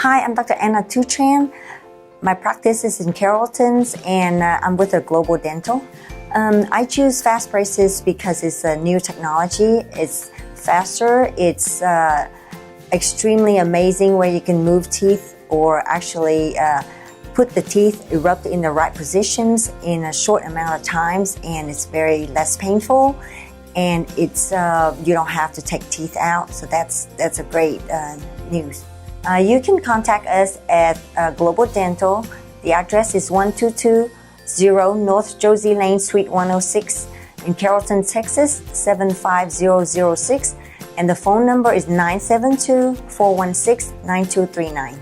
Hi, I'm Dr. Anna Tu Tran. My practice is in Carrollton's and I'm with a Global Dental. I choose FASTBRACES because it's a new technology. It's faster, it's extremely amazing where you can move teeth or actually put the teeth erupt in the right positions in a short amount of times, and it's very less painful, and it's you don't have to take teeth out, so that's a great news. You can contact us at Global Dental. The address is 1220 North Josie Lane, Suite 106 in Carrollton, Texas 75006, and the phone number is 972-416-9239.